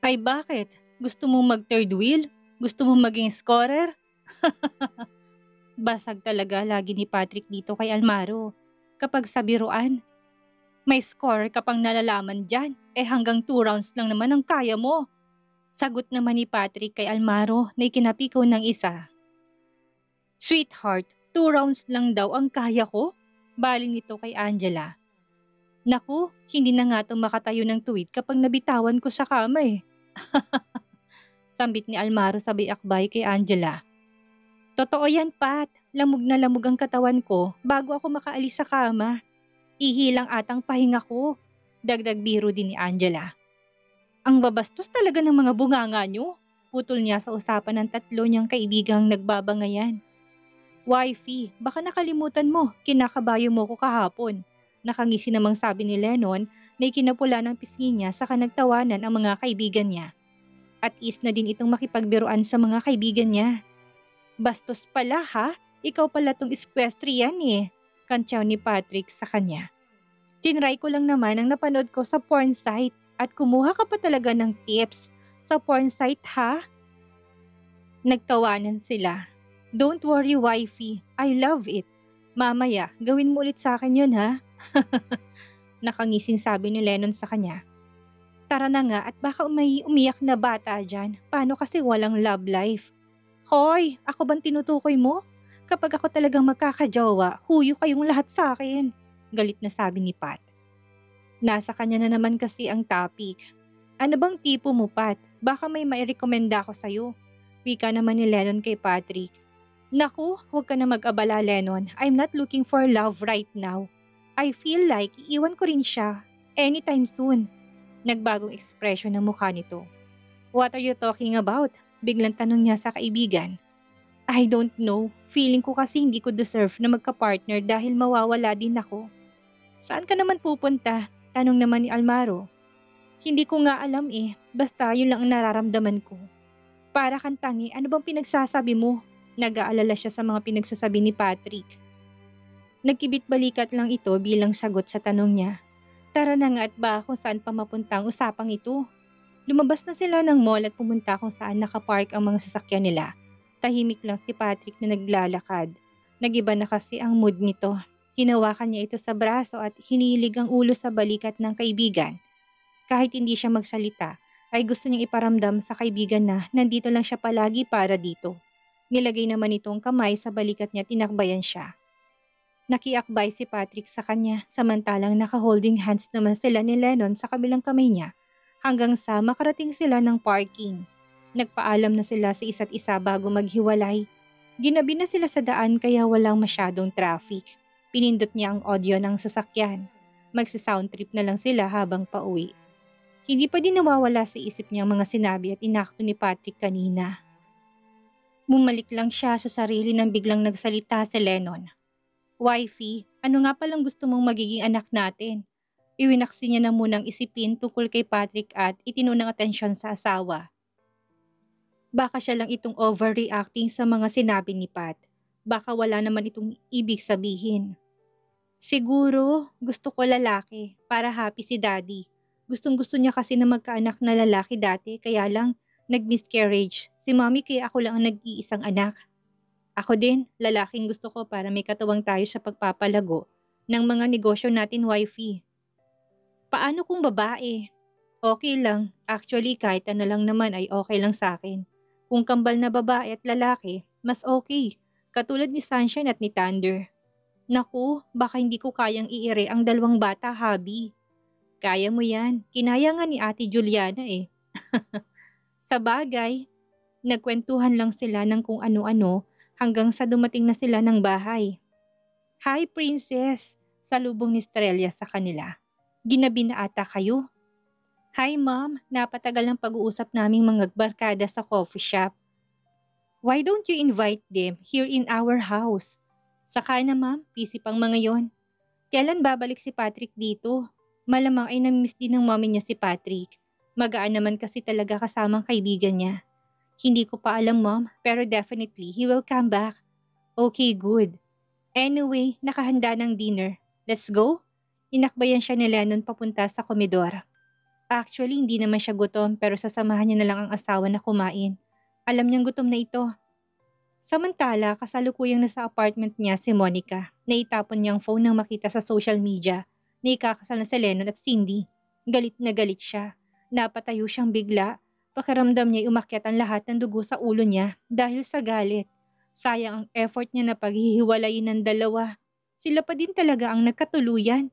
Ay bakit? Gusto mong mag-third wheel? Gusto mong maging scorer? Basag talaga lagi ni Patrick dito kay Almaro. Kapag sa biruan, may score ka pang nalalaman dyan. Hanggang 2 rounds lang naman ang kaya mo. Sagot naman ni Patrick kay Almaro na ikinapikaw ng isa. Sweetheart, 2 rounds lang daw ang kaya ko? Baling nito kay Angela. Naku, hindi na nga itong makatayo ng tuwid kapag nabitawan ko sa kama eh. Sambit ni Almaro sabay akbay kay Angela. Totoo yan, Pat. Lamog na lamog ang katawan ko bago ako makaalis sa kama. Ihilang atang pahinga ko. Dagdag biro din ni Angela. Ang babastos talaga ng mga bunganga nyo. Putol niya sa usapan ng tatlo niyang kaibigang nagbabangayan. Wifey, baka nakalimutan mo, kinakabayo mo ko kahapon. Nakangisi namang sabi ni Lennon na ikinapula ng pisngi niya saka nagtawanan ang mga kaibigan niya. At is na din itong makipagbiruan sa mga kaibigan niya. Bastos pala ha? Ikaw pala tong equestrian eh. Kantyaw ni Patrick sa kanya. Tinry ko lang naman ang napanood ko sa porn site at kumuha ka pa talaga ng tips sa porn site ha? Nagtawanan sila. Don't worry wifey, I love it. Mamaya, gawin mo ulit sa akin yun ha? Nakangising sabi ni Lennon sa kanya. Tara na nga at baka may umiyak na bata dyan. Paano kasi walang love life? Hoy, ako bang tinutukoy mo? Kapag ako talagang magkakajowa, huyo kayong lahat sa akin. Galit na sabi ni Pat. Nasa kanya na naman kasi ang topic. Ano bang tipo mo, Pat? Baka may mairekomenda ako sa'yo. Wika naman ni Lennon kay Patrick. Naku, huwag ka na mag-abala Lennon. I'm not looking for love right now. I feel like iiwan ko rin siya. Anytime soon. Nagbagong ekspresyon ng mukha nito. What are you talking about? Biglang tanong niya sa kaibigan. I don't know. Feeling ko kasi hindi ko deserve na magka-partner dahil mawawala din ako. Saan ka naman pupunta? Tanong naman ni Almaro. Hindi ko nga alam eh. Basta yun lang ang nararamdaman ko. Para kang tangi, ano bang pinagsasabi mo? Nag-aalala siya sa mga pinagsasabi ni Patrick. Nagkibit-balikat lang ito bilang sagot sa tanong niya. Tara na nga at ba kung saan pa mapunta ang usapang ito? Lumabas na sila ng mall at pumunta kung saan nakapark ang mga sasakyan nila. Tahimik lang si Patrick na naglalakad. Nagiba na kasi ang mood nito. Hinawakan niya ito sa braso at hinilig ang ulo sa balikat ng kaibigan. Kahit hindi siya magsalita, ay gusto niyang iparamdam sa kaibigan na nandito lang siya palagi para dito. Nilagay naman itong kamay sa balikat niya at tinakbayan siya. Nakiakbay si Patrick sa kanya samantalang naka-holding hands naman sila ni Lennon sa kabilang kamay niya hanggang sa makarating sila ng parking. Nagpaalam na sila sa isa't isa bago maghiwalay. Ginabi na sila sa daan kaya walang masyadong traffic. Pinindot niya ang audio ng sasakyan. Magsi-sound trip na lang sila habang pauwi. Hindi pa din nawawala sa isip niya ang mga sinabi at inakto ni Patrick kanina. Bumalik lang siya sa sarili nang biglang nagsalita si Lennon. Wifey, ano nga palang gusto mong magiging anak natin? Iwinaksi niya na munang isipin tungkol kay Patrick at itinunang atensyon sa asawa. Baka siya lang itong overreacting sa mga sinabi ni Pat. Baka wala naman itong ibig sabihin. Siguro, gusto ko lalaki para happy si Daddy. Gustong-gusto niya kasi na magkaanak na lalaki dati kaya lang nag-miscarriage. Si Mommy kaya ako lang ang nag-iisang anak. Ako din, lalaking gusto ko para may katuwang tayo sa pagpapalago ng mga negosyo natin, wifey. Paano kung babae? Okay lang. Actually, kahit ano lang naman ay okay lang sa akin. Kung kambal na babae at lalaki, mas okay. Katulad ni Sunshine at ni Thunder. Naku, baka hindi ko kayang iire ang dalawang bata, hubby. Kaya mo yan. Kinaya nga ni Ate Juliana eh. Sa bagay, nagkwentuhan lang sila ng kung ano-ano hanggang sa dumating na sila ng bahay. Hi, Princess! Salubong ni Strelia sa kanila. Ginabi na ata kayo? Hi, Mom! Napatagal ng pag-uusap naming mga barkada sa coffee shop. Why don't you invite them here in our house? Saka na, Ma'am. Busy pang mga yon. Kailan babalik si Patrick dito? Malamang ay namiss din ng mommy niya si Patrick. Magaan naman kasi talaga kasamang kaibigan niya. Hindi ko pa alam, Mom, pero definitely he will come back. Okay, good. Anyway, nakahanda ng dinner. Let's go? Inakbayan siya ni Lennon papunta sa komedor. Actually, hindi naman siya gutom pero sasamahan niya na lang ang asawa na kumain. Alam niyang gutom na ito. Samantala, kasalukuyang nasa apartment niya si Monica. Naitapon niyang phone nang makita sa social media na ikakasal na si Lennon at Cindy. Galit na galit siya. Napatayo siyang bigla. Pakiramdam niya umakyat ang lahat ng dugo sa ulo niya dahil sa galit. Sayang ang effort niya na paghihiwalayin ng dalawa. Sila pa din talaga ang nagkatuluyan.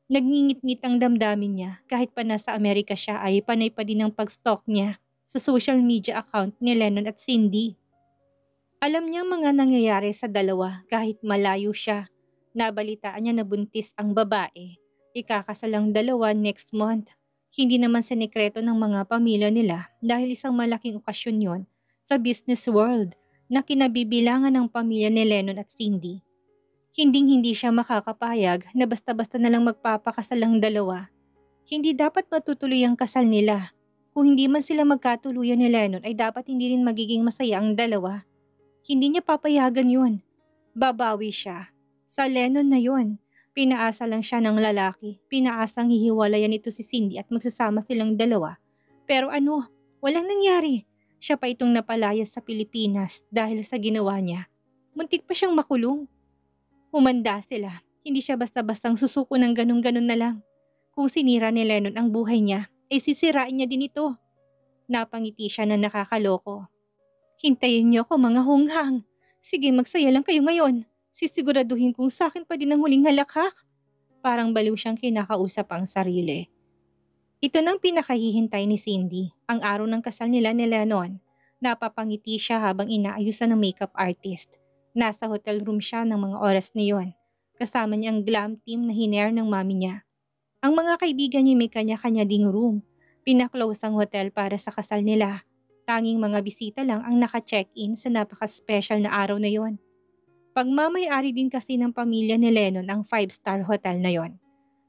Nagngingit-ngit ang damdamin niya kahit pa nasa Amerika siya ay panay pa din ang pag-stalk niya sa social media account ni Lennon at Cindy. Alam niyang mga nangyayari sa dalawa kahit malayo siya. Nabalitaan niya na buntis ang babae. Ikakasal ang dalawa next month. Hindi naman sinikreto ng mga pamilya nila dahil isang malaking okasyon yon sa business world na kinabibilangan ng pamilya ni Lennon at Cindy. Hinding-hindi siya makakapayag na basta-basta na lang magpapakasal ang dalawa. Hindi dapat matutuloy ang kasal nila. Kung hindi man sila magkatuluyan ni Lennon ay dapat hindi rin magiging masaya ang dalawa. Hindi niya papayagan yun. Babawi siya. Sa Lennon na yun. Pinaasa lang siya ng lalaki. Pinaasang hihiwalayan ito si Cindy at magsasama silang dalawa. Pero ano, walang nangyari. Siya pa itong napalayas sa Pilipinas dahil sa ginawa niya. Muntik pa siyang makulong. Humanda sila. Hindi siya basta-bastang susuko ng ganun-ganun na lang. Kung sinira ni Lennon ang buhay niya, ay sisirain niya din ito. Napangiti siya na nakakaloko. Hintayin niyo ako mga hunghang. Sige, magsaya lang kayo ngayon. Sisiguraduhin kong sa akin pa din ang huling halakhak. Parang baliw siyang kinakausap ang sarili. Ito nang pinakahihintay ni Cindy, ang araw ng kasal nila ni Lennon. Napapangiti siya habang inaayusan ng makeup artist. Nasa hotel room siya ng mga oras na yon. Kasama niya ang glam team na hiner ng mami niya. Ang mga kaibigan niya may kanya-kanya ding room. Pinaklose ang hotel para sa kasal nila. Tanging mga bisita lang ang naka-check-in sa napaka-special na araw na yon. Pagmamay-ari din kasi ng pamilya ni Lennon ang 5-star hotel na yon.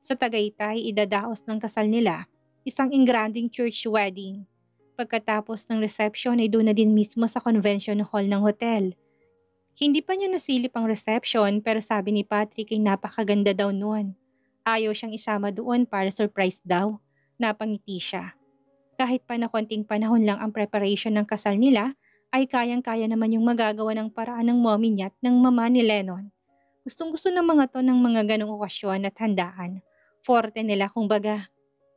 Sa Tagaytay, idadaos ng kasal nila, isang engranding church wedding. Pagkatapos ng reception ay doon na din mismo sa convention hall ng hotel. Hindi pa niya nasilip ang reception pero sabi ni Patrick ay napakaganda daw noon. Ayaw siyang isama doon para surprise daw. Napangiti siya. Kahit pa na konting panahon lang ang preparation ng kasal nila, ay kayang-kaya naman yung magagawa ng paraan ng mommy niya at ng mama ni Lennon. Gustong-gusto ng mga to ng mga ganong okasyon at handaan. Forte nila kumbaga.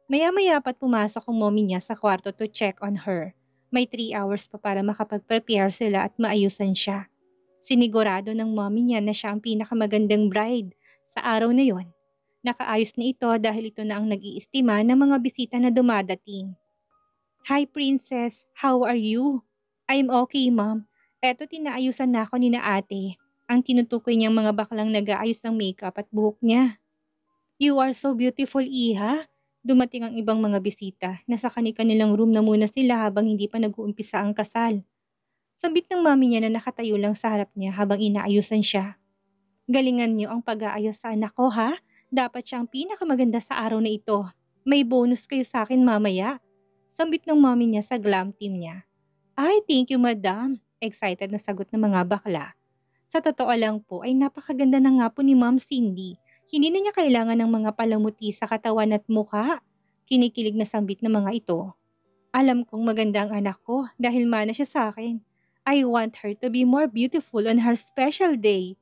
Maya-maya pa't pumasok ang mommy niya sa kwarto to check on her. May 3 hours pa para makapag-prepare sila at maayusan siya. Sinigurado ng mommy niya na siya ang pinakamagandang bride sa araw na yon. Nakaayos na ito dahil ito na ang nag-iistima ng mga bisita na dumadating. Hi princess, how are you? I'm okay ma'am. Eto tinaayusan na ako ni na ate. Ang tinutukoy niyang mga baklang nag-aayos ng makeup at buhok niya. You are so beautiful, Iha. Dumating ang ibang mga bisita. Nasa kanilang room na muna sila habang hindi pa nag-uumpisa ang kasal. Sambit ng mami niya na nakatayo lang sa harap niya habang inaayusan siya. Galingan niyo ang pag-aayos sa anak ko ha? Dapat siyang pinakamaganda sa araw na ito. May bonus kayo sa akin mamaya. Sambit ng mami niya sa glam team niya. Ay, thank you madam. Excited na sagot ng mga bakla. Sa totoo lang po ay napakaganda na nga po ni Ma'am Cindy. Hindi na niya kailangan ng mga palamuti sa katawan at mukha. Kinikilig na sambit ng mga ito. Alam kong maganda ang anak ko dahil mana siya sa akin. I want her to be more beautiful on her special day.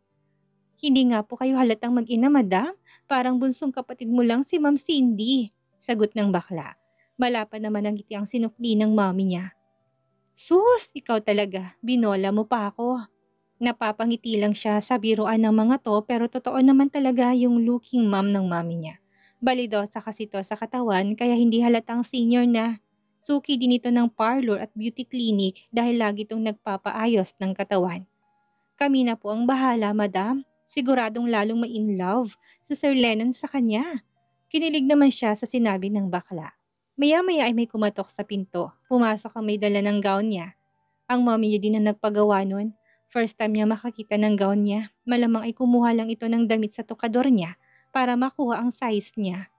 Hindi nga po kayo halatang mag-ina madam. Parang bunsong kapatid mo lang si Ma'am Cindy. Sagot ng bakla. Malapad naman ang ngiti ang sinukli ng mami niya. Sus, ikaw talaga. Binola mo pa ako. Napapangiti lang siya sa biruan ng mga to pero totoo naman talaga yung looking mom ng mami niya. Balidosa kasi to sa katawan kaya hindi halatang senior na. Suki din ito ng parlor at beauty clinic dahil lagi itong nagpapaayos ng katawan. Kami na po ang bahala, madam. Siguradong lalong ma-in love sa Sir Lennon sa kanya. Kinilig naman siya sa sinabi ng bakla. Maya-maya ay may kumatok sa pinto. Pumasok ang may dala ng gown niya. Ang mommy niya din ang nagpagawa nun. First time niya makakita ng gown niya. Malamang ay kumuha lang ito ng damit sa tukador niya para makuha ang size niya.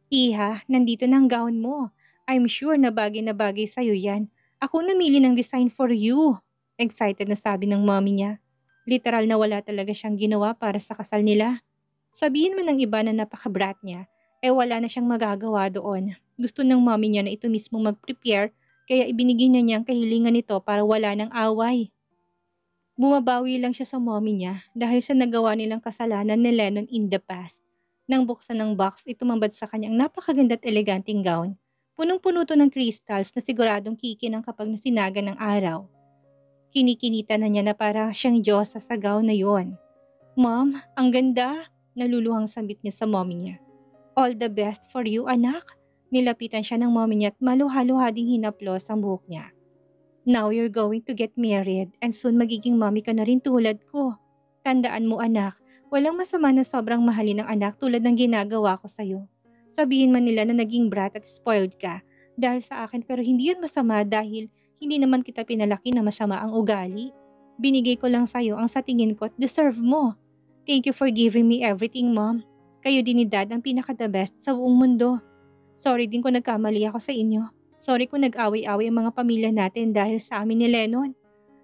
Iha, nandito na ang gown mo. I'm sure na bagay sa'yo yan. Ako namili ng design for you. Excited na sabi ng mommy niya. Literal na wala talaga siyang ginawa para sa kasal nila. Sabihin man ng iba na napaka-brat niya, wala na siyang magagawa doon. Gusto ng mommy niya na ito mismo mag-prepare kaya ibinigay na niya ang kahilingan nito para wala ng away. Bumabawi lang siya sa mommy niya dahil sa nagawa nilang kasalanan ni Lennon in the past. Nang buksan ng box, itumambad sa kanyang napakaganda at eleganteng gown. Punong-puno to ng crystals na siguradong kikinang kapag nasinaga ng araw. Kinikinita na niya na para siyang Diyosa sa gown na yon. Mom, ang ganda! Naluluhang sambit niya sa mommy niya. All the best for you, anak. Nilapitan siya ng mommy niya at maluha-luha ding hinaplos ang buhok niya. Now you're going to get married and soon magiging mommy ka na rin tulad ko. Tandaan mo anak, walang masama na sobrang mahalin ng anak tulad ng ginagawa ko sa'yo. Sabihin man nila na naging brat at spoiled ka dahil sa akin pero hindi yun masama dahil hindi naman kita pinalaki na masama ang ugali. Binigay ko lang sa'yo ang sa tingin ko at deserve mo. Thank you for giving me everything, Mom. Kayo din ni Dad ang pinaka-the best sa buong mundo. Sorry din kung nagkamali ako sa inyo. Sorry kung nag-away-away ang mga pamilya natin dahil sa amin ni Lennon.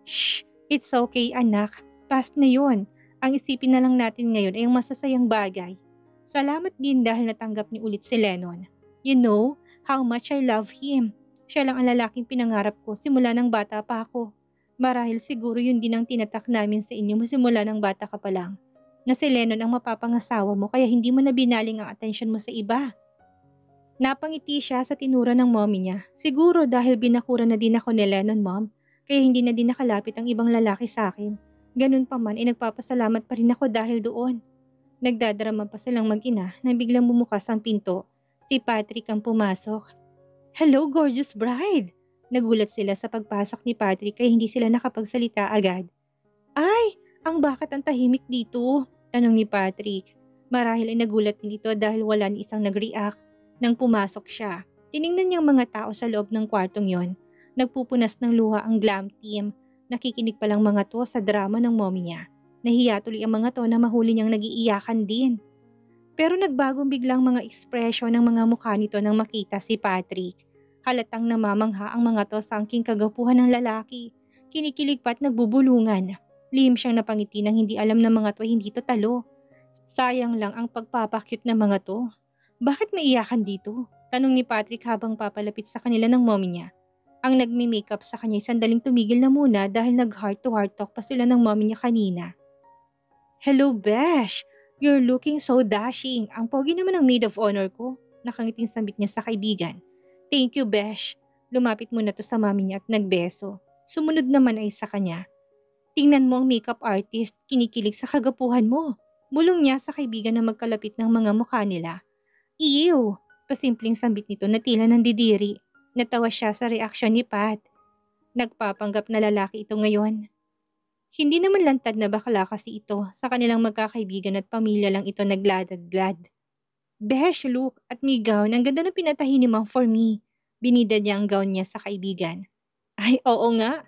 Shh! It's okay, anak. Past na yun. Ang isipin na lang natin ngayon ay ang masasayang bagay. Salamat din dahil natanggap niyo ulit si Lennon. You know how much I love him. Siya lang ang lalaking pinangarap ko simula ng bata pa ako. Marahil siguro yun din ang tinatak namin sa inyo simula ng bata ka pa lang. Na si Lennon ang mapapangasawa mo kaya hindi mo na binaling ang atensyon mo sa iba. Napangiti siya sa tinura ng mommy niya. Siguro dahil binakura na din ako ni Lennon, Mom, kaya hindi na din nakalapit ang ibang lalaki sa akin. Ganun pa man ay nagpapasalamat pa rin ako dahil doon. Nagdadrama pa silang mag-ina nang biglang bumukas ang pinto. Si Patrick ang pumasok. Hello, gorgeous bride! Nagulat sila sa pagpasok ni Patrick kaya hindi sila nakapagsalita agad. Ay, ang bakit ang tahimik dito? Tanong ni Patrick. Marahil ay nagulat din ito dahil wala ni isang nag-react. Nang pumasok siya, tiningnan niyang mga tao sa loob ng kwartong yon. Nagpupunas ng luha ang glam team. Nakikinig pa lang mga to sa drama ng mommy niya. Nahiya tuloy ang mga to na mahuli niyang nagiiyakan din. Pero nagbagong biglang mga ekspresyon ng mga mukha nito nang makita si Patrick. Halatang namamangha ang mga to sa angking kagapuhan ng lalaki. Kinikilig pa at nagbubulungan. Lihim siyang napangiti nang hindi alam ng mga to hindi to talo. Sayang lang ang pagpapakyut ng mga to. Bakit maiyakan dito? Tanong ni Patrick habang papalapit sa kanila ng mommy niya. Ang nagmi-makeup sa kanya sandaling tumigil na muna dahil nag-heart-to-heart talk pa sila ng mommy niya kanina. Hello, Besh! You're looking so dashing. Ang pogi naman ang maid of honor ko. Nakangiting sambit niya sa kaibigan. Thank you, Besh. Lumapit muna to sa mommy niya at nagbeso. Sumunod naman ay sa kanya. Tingnan mo ang makeup artist, kinikilig sa kagapuhan mo. Bulong niya sa kaibigan na magkalapit ng mga mukha nila. Ew! Pasimpleng sambit nito na tila nandidiri. Natawa siya sa reaksyon ni Pat. Nagpapanggap na lalaki ito ngayon. Hindi naman lantad na bakla kasi ito. Sa kanilang magkakaibigan at pamilya lang ito nagladad-glad. Besh, look at may gown. Ang ganda ng pinatahi ni Mom for me. Binida niya ang gown niya sa kaibigan. Ay, oo nga.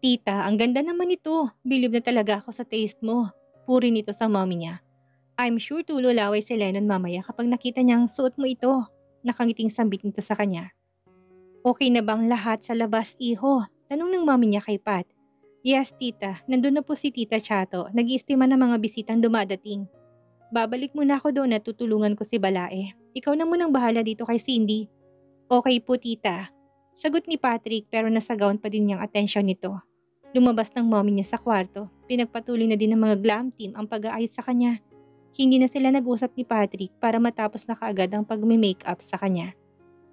Tita, ang ganda naman ito. Bilib na talaga ako sa taste mo. Puri nito sa mommy niya. I'm sure tululaway si Lennon mamaya kapag nakita niyang suot mo ito. Nakangiting sambit nito sa kanya. Okay na bang lahat sa labas, iho? Tanong ng mami niya kay Pat. Yes, tita. Nandun na po si Tita Chato. Nag-iistima ng mga bisitang dumadating. Babalik muna ako doon at tutulungan ko si Balae. Ikaw na munang bahala dito kay Cindy. Okay po, tita. Sagot ni Patrick pero nasa gown pa din niyang atensyon nito. Lumabas ng mommy niya sa kwarto. Pinagpatuloy na din ng mga glam team ang pag-aayos sa kanya. Hindi na sila nag-usap ni Patrick para matapos na kaagad ang pag-make-up sa kanya.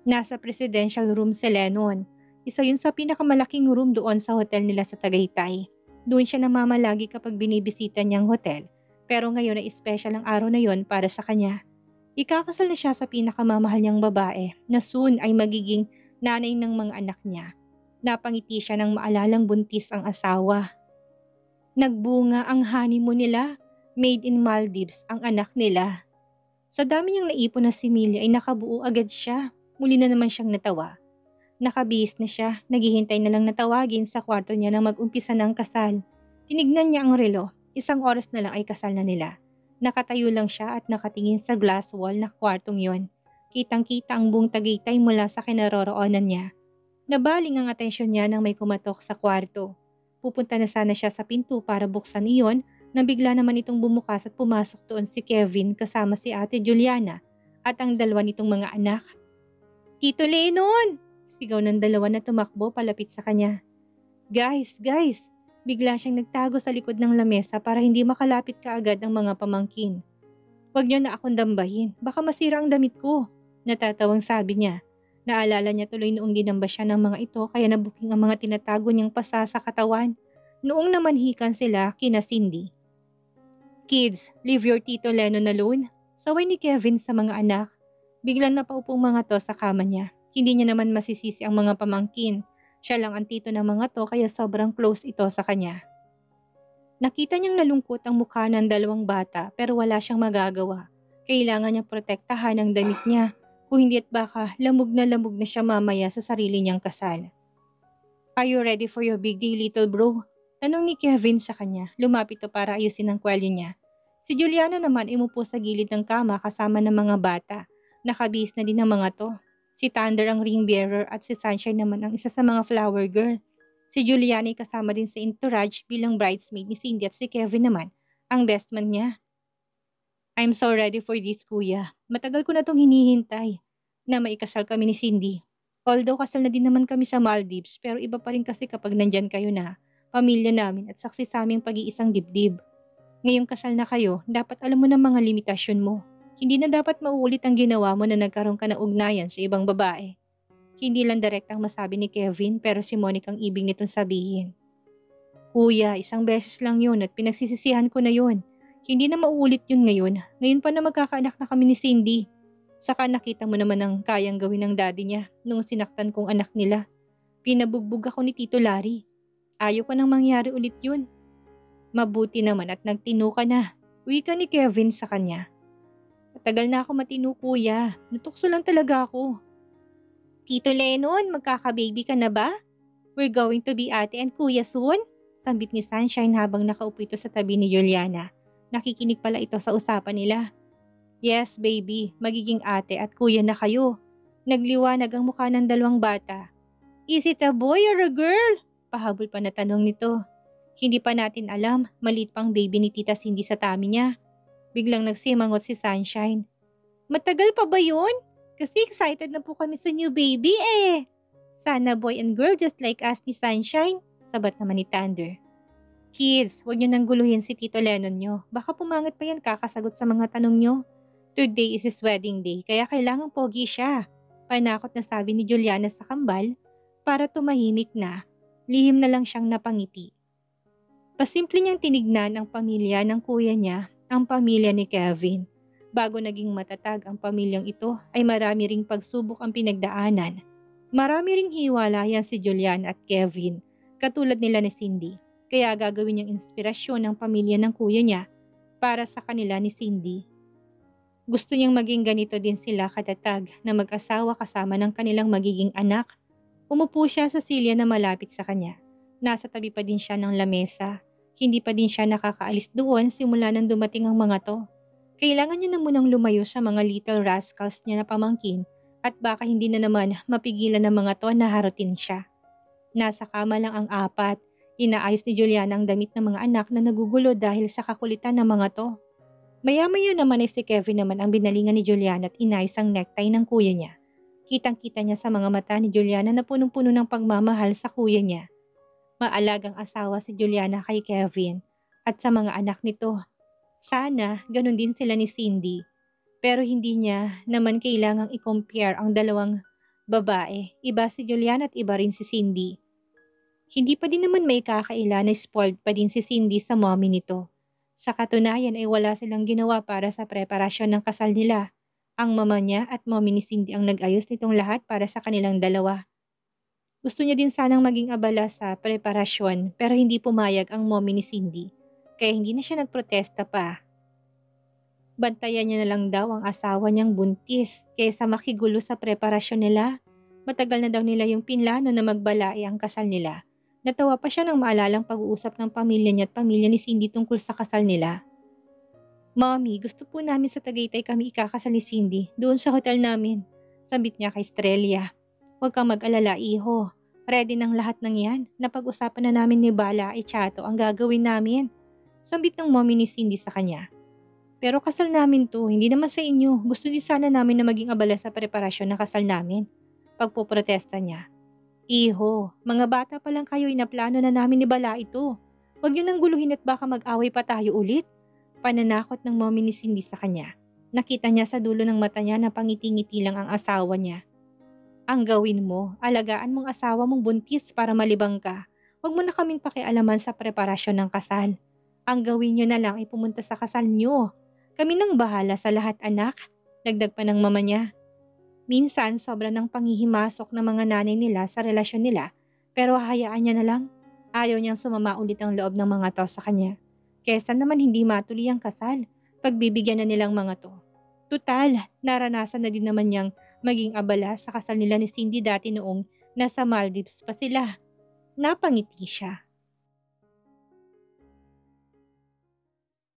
Nasa presidential room si Lennon. Isa yun sa pinakamalaking room doon sa hotel nila sa Tagaytay. Doon siya namamalagi kapag binibisita niyang hotel. Pero ngayon ay special ang araw na yon para sa kanya. Ikakasal na siya sa pinakamamahal niyang babae na soon ay magiging nanay ng mga anak niya. Napangiti siya nang maalalang buntis ang asawa. Nagbunga ang honeymoon nila. Made in Maldives ang anak nila. Sa dami niyang naipon na similya ay nakabuo agad siya. Muli na naman siyang natawa. Nakabihis na siya, naghihintay na lang natawagin sa kwarto niya na mag-umpisa ng kasal. Tinignan niya ang relo, 1 oras na lang ay kasal na nila. Nakatayo lang siya at nakatingin sa glass wall na kwartong yon. Kitang-kita ang buong Tagaytay mula sa kinaroroonan niya. Nabaling ang atensyon niya nang may kumatok sa kwarto. Pupunta na sana siya sa pinto para buksan iyon, nang bigla naman itong bumukas at pumasok doon si Kevin kasama si Ate Juliana at ang 2 nitong mga anak. Tito Lennon! Sigaw ng dalawa na tumakbo palapit sa kanya. Guys, guys! Bigla siyang nagtago sa likod ng lamesa para hindi makalapit kaagad ang mga pamangkin. Huwag niyo na akong dambahin, baka masira ang damit ko. Natatawang sabi niya. Naalala niya tuloy noong dinamba siya ng mga ito kaya nabuking ang mga tinatago niyang pasa sa katawan. Noong namanhikan sila kina Cindy. Kids, leave your Tito Lennon alone. Saway ni Kevin sa mga anak. Biglang napaupong mga to sa kama niya. Hindi niya naman masisisi ang mga pamangkin. Siya lang ang tito ng mga to kaya sobrang close ito sa kanya. Nakita niyang nalungkot ang mukha ng dalawang bata pero wala siyang magagawa. Kailangan niyang protektahan ang damit niya. Kung hindi at baka lamog na siya mamaya sa sarili niyang kasal. Are you ready for your big day, little bro? Tanong ni Kevin sa kanya. Lumapit to para ayusin ang kwelyo niya. Si Juliana naman imupo sa gilid ng kama kasama ng mga bata. Nakabihis na din ang mga to. Si Thunder ang ring bearer at si Sunshine naman ang isa sa mga flower girl. Si Juliana ay kasama din sa entourage bilang bridesmaid ni Cindy at si Kevin naman ang best man niya. I'm so ready for this, kuya. Matagal ko na tong hinihintay na maikasal kami ni Cindy. Although kasal na din naman kami sa Maldives pero iba pa rin kasi kapag nandyan kayo na, pamilya namin at saksi sa aming pag-iisang dibdib. Ngayong kasal na kayo, dapat alam mo ng mga limitasyon mo. Hindi na dapat mauulit ang ginawa mo na nagkaroon ka ng ugnayan sa ibang babae. Hindi lang direktang masabi ni Kevin pero si Monica ang ibig nitong sabihin. Kuya, isang beses lang yun at pinagsisisihan ko na yun. Hindi na mauulit yun ngayon. Ngayon pa na magkakaanak na kami ni Cindy. Saka nakita mo naman ang kayang gawin ng daddy niya nung sinaktan kong anak nila. Pinabugbog ako ni Tito Larry. Ayaw ko nang mangyari ulit yun. Mabuti naman at nagtino ka na. Wika ni Kevin sa kanya. Matagal na ako matino, kuya. Natukso lang talaga ako. Tito Lennon, magkaka-baby ka na ba? We're going to be ate and kuya soon? Sambit ni Sunshine habang nakaupo ito sa tabi ni Juliana. Nakikinig pala ito sa usapan nila. Yes, baby. Magiging ate at kuya na kayo. Nagliwanag ang mukha ng dalawang bata. Is it a boy or a girl? Pahabol pa na tanong nito. Hindi pa natin alam. Maliit pang baby ni Tita Cindy sa tummy niya. Biglang nagsimangot si Sunshine. Matagal pa ba yun? Kasi excited na po kami sa new baby eh. Sana boy and girl just like us ni Sunshine. Sabat naman ni Thunder. Kids, huwag nyo nang guluhin si Tito Lennon nyo. Baka pumangat pa yan kakasagot sa mga tanong nyo. Today is his wedding day kaya kailangang pogi siya. Panakot na sabi ni Juliana sa kambal para tumahimik na. Lihim na lang siyang napangiti. Pasimple niyang tinignan ang pamilya ng kuya niya, ang pamilya ni Kevin. Bago naging matatag ang pamilyang ito ay marami ring pagsubok ang pinagdaanan. Marami ring hiwalayan si Juliana at Kevin, katulad nila ni Cindy. Kaya gagawin niyang inspirasyon ng pamilya ng kuya niya para sa kanila ni Cindy. Gusto niyang maging ganito din sila katatag na mag-asawa kasama ng kanilang magiging anak. Umupo siya sa silya na malapit sa kanya. Nasa tabi pa din siya ng lamesa. Hindi pa din siya nakakaalis doon simula nang dumating ang mga to. Kailangan niya na munang lumayo sa mga little rascals niya na pamangkin at baka hindi na naman mapigilan ng mga to na harutin siya. Nasa kama lang ang apat. Inaayos ni Juliana ang damit ng mga anak na nagugulo dahil sa kakulitan ng mga to. Maya-maya naman ay si Kevin naman ang binalingan ni Juliana at inayos ang necktie ng kuya niya. Kitang-kita niya sa mga mata ni Juliana na punong-puno ng pagmamahal sa kuya niya. Maalagang asawa si Juliana kay Kevin at sa mga anak nito. Sana ganun din sila ni Cindy. Pero hindi niya naman kailangang i-compare ang dalawang babae. Iba si Juliana at iba rin si Cindy. Hindi pa din naman may kakaila na spoiled pa din si Cindy sa mommy nito. Sa katunayan ay wala silang ginawa para sa preparasyon ng kasal nila. Ang mama niya at mommy ni Cindy ang nag-ayos nitong lahat para sa kanilang dalawa. Gusto niya din sanang maging abala sa preparasyon pero hindi pumayag ang mommy ni Cindy. Kaya hindi na siya nagprotesta pa. Bantayan niya na lang daw ang asawa niyang buntis kaysa makigulo sa preparasyon nila. Matagal na daw nila yung pinlano na magbalae ang kasal nila. Natawa pa siya nang maalalang pag-uusap ng pamilya niya at pamilya ni Cindy tungkol sa kasal nila. Mommy, gusto po namin sa Tagaytay kami ikakasal ni Cindy doon sa hotel namin. Sambit niya kay Estrella. Huwag kang mag-alala, iho. Ready ng lahat ng yan. Napag-usapan na namin ni Bala at Chato ang gagawin namin. Sambit ng mommy ni Cindy sa kanya. Pero kasal namin to, hindi naman sa inyo. Gusto din sana namin na maging abala sa preparasyon ng kasal namin. Pagpoprotesta niya. Iho, mga bata pa lang kayo, inaplano na namin ni Bala ito. Huwag niyo nang guluhin at baka mag-away pa tayo ulit. Pananakot ng mommy ni Cindy sa kanya. Nakita niya sa dulo ng mata niya na pangiti-ngiti lang ang asawa niya. Ang gawin mo, alagaan mong asawa mong buntis para malibang ka. Huwag mo na kaming pakialaman sa preparasyon ng kasal. Ang gawin niyo na lang ay pumunta sa kasal niyo. Kami nang bahala sa lahat, anak. Dagdag pa ng mama niya. Minsan, sobra ng panghihimasok ng mga nanay nila sa relasyon nila, pero hahayaan niya na lang. Ayaw niyang sumama ulit ang loob ng mga tao sa kanya. Kesa naman hindi matuloy ang kasal, pagbibigyan na nilang mga to. Tutal, naranasan na din naman niyang maging abala sa kasal nila ni Cindy dati noong nasa Maldives pa sila. Napangiti siya.